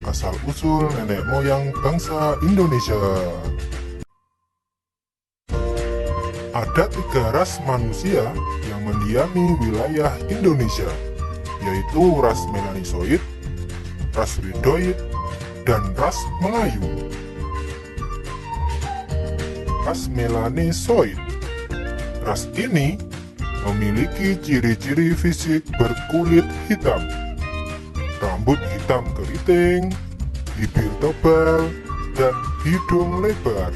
asal-usul nenek moyang bangsa Indonesia. Ada 3 ras manusia yang mendiami wilayah Indonesia, yaitu ras Melanisoid, ras Bedoid, dan ras Melayu. Ras Melanisoid. Ras ini memiliki ciri-ciri fisik berkulit hitam, rambut hitam keriting, bibir tebal, dan hidung lebar.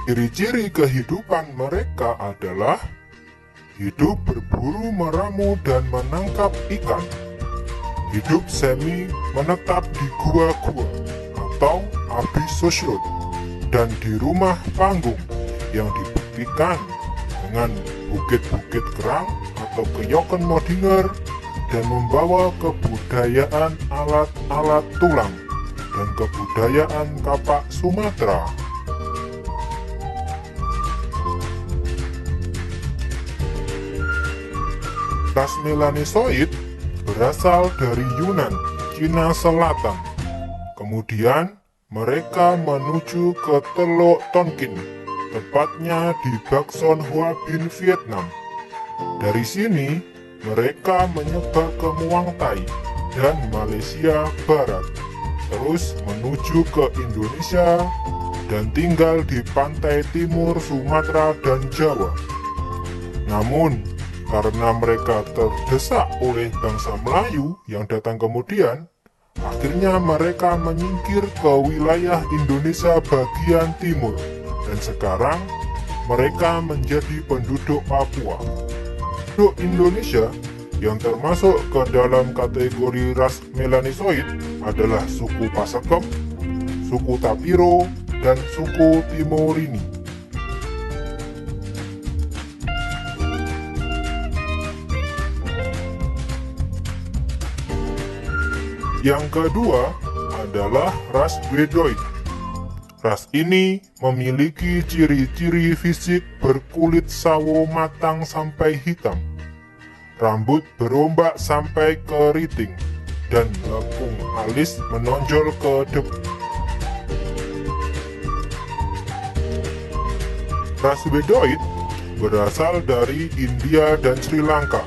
Ciri-ciri kehidupan mereka adalah hidup berburu, meramu, dan menangkap ikan, hidup semi menetap di gua-gua atau abisosial, dan di rumah panggung yang dibuktikan dengan bukit-bukit kerang atau keyoken modinger, dan membawa kebudayaan alat-alat tulang dan kebudayaan kapak Sumatera. Ras Melanisoid berasal dari Yunan, Cina Selatan. Kemudian mereka menuju ke Teluk Tonkin, tepatnya di Bacson Hoa Binh, Vietnam. Dari sini, mereka menyebar ke Muang Thai dan Malaysia Barat, terus menuju ke Indonesia dan tinggal di pantai timur Sumatera dan Jawa. Namun, karena mereka terdesak oleh bangsa Melayu yang datang kemudian, akhirnya mereka menyingkir ke wilayah Indonesia bagian timur, dan sekarang mereka menjadi penduduk Papua. Penduduk Indonesia yang termasuk ke dalam kategori ras Melanisoid adalah suku Pasekem, suku Tapiro, dan suku Timorini. Yang kedua adalah ras Bedoid. Ras ini memiliki ciri-ciri fisik berkulit sawo matang sampai hitam, rambut berombak sampai keriting, dan lekung alis menonjol ke depan. Ras Bedoid berasal dari India dan Sri Lanka,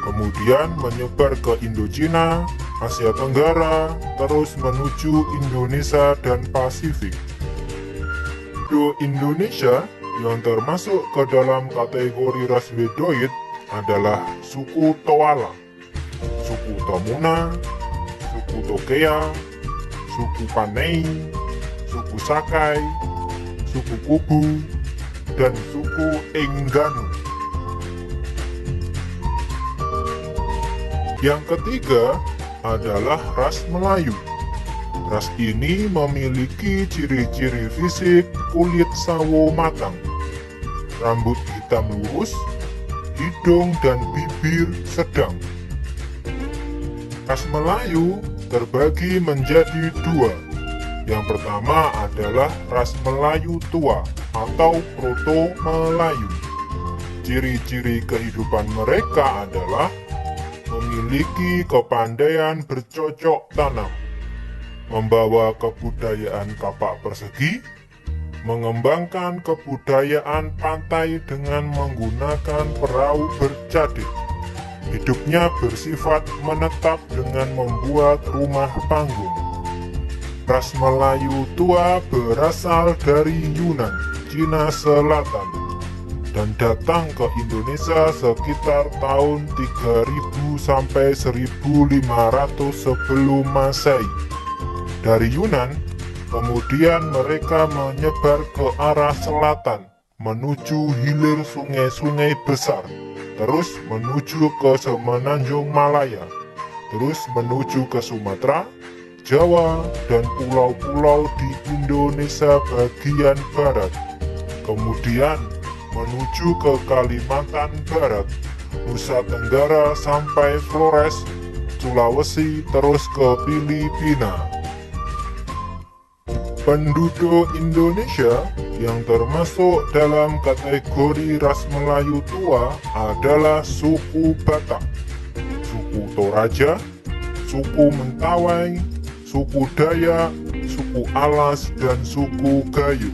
kemudian menyebar ke Indochina, Asia Tenggara, terus menuju Indonesia dan Pasifik. Indonesia yang termasuk ke dalam kategori ras Bedoid adalah suku Toala, suku Tomuna, suku Tokea, suku Panei, suku Sakai, suku Kubu, dan suku Engganu. Yang ketiga adalah ras Melayu. Ras ini memiliki ciri-ciri fisik kulit sawo matang, rambut hitam lurus, hidung dan bibir sedang. Ras Melayu terbagi menjadi 2. Yang pertama adalah ras Melayu tua atau Proto-Melayu. Ciri-ciri kehidupan mereka adalah memiliki kepandaian bercocok tanam, membawa kebudayaan kapak persegi, mengembangkan kebudayaan pantai dengan menggunakan perahu bercadik. Hidupnya bersifat menetap dengan membuat rumah panggung. Ras Melayu tua berasal dari Yunan, Cina Selatan, dan datang ke Indonesia sekitar tahun 3000 sampai 1500 sebelum Masehi. Dari Yunan, kemudian mereka menyebar ke arah selatan, menuju hilir sungai-sungai besar, terus menuju ke Semenanjung Malaya, terus menuju ke Sumatera, Jawa, dan pulau-pulau di Indonesia bagian barat, kemudian menuju ke Kalimantan Barat, Nusa Tenggara sampai Flores, Sulawesi, terus ke Filipina. Penduduk Indonesia yang termasuk dalam kategori ras Melayu tua adalah suku Batak, suku Toraja, suku Mentawai, suku Dayak, suku Alas, dan suku Gayo.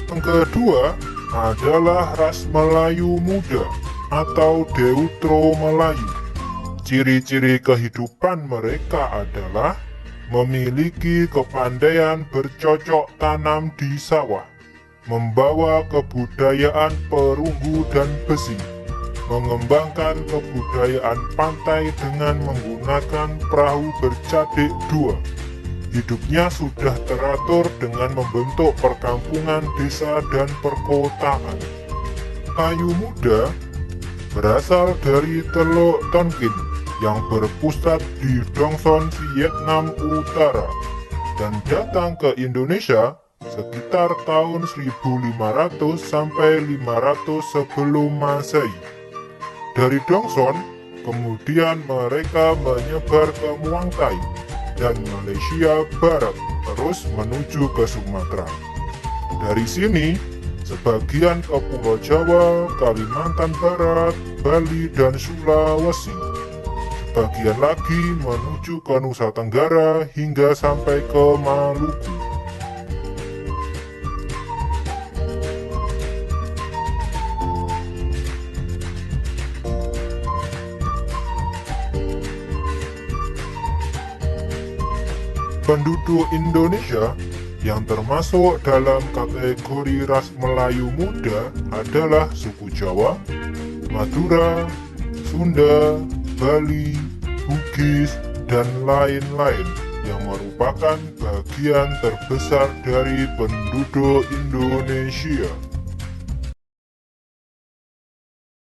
Yang kedua adalah ras Melayu Muda atau Deutro Melayu. Ciri-ciri kehidupan mereka adalah memiliki kepandaian bercocok tanam di sawah, membawa kebudayaan perunggu dan besi, mengembangkan kebudayaan pantai dengan menggunakan perahu bercadik dua. Hidupnya sudah teratur dengan membentuk perkampungan, desa, dan perkotaan. Melayu Muda berasal dari Teluk Tonkin yang berpusat di Dongson, Vietnam Utara, dan datang ke Indonesia sekitar tahun 1500 sampai 500 sebelum Masehi. Dari Dongson, kemudian mereka menyebar ke Muang Thai dan Malaysia Barat, terus menuju ke Sumatera. Dari sini, sebagian ke Pulau Jawa, Kalimantan Barat, Bali, dan Sulawesi. Sebagian lagi menuju ke Nusa Tenggara hingga sampai ke Maluku. Penduduk Indonesia yang termasuk dalam kategori ras Melayu Muda adalah suku Jawa, Madura, Sunda, Bali, Bugis, dan lain-lain yang merupakan bagian terbesar dari penduduk Indonesia.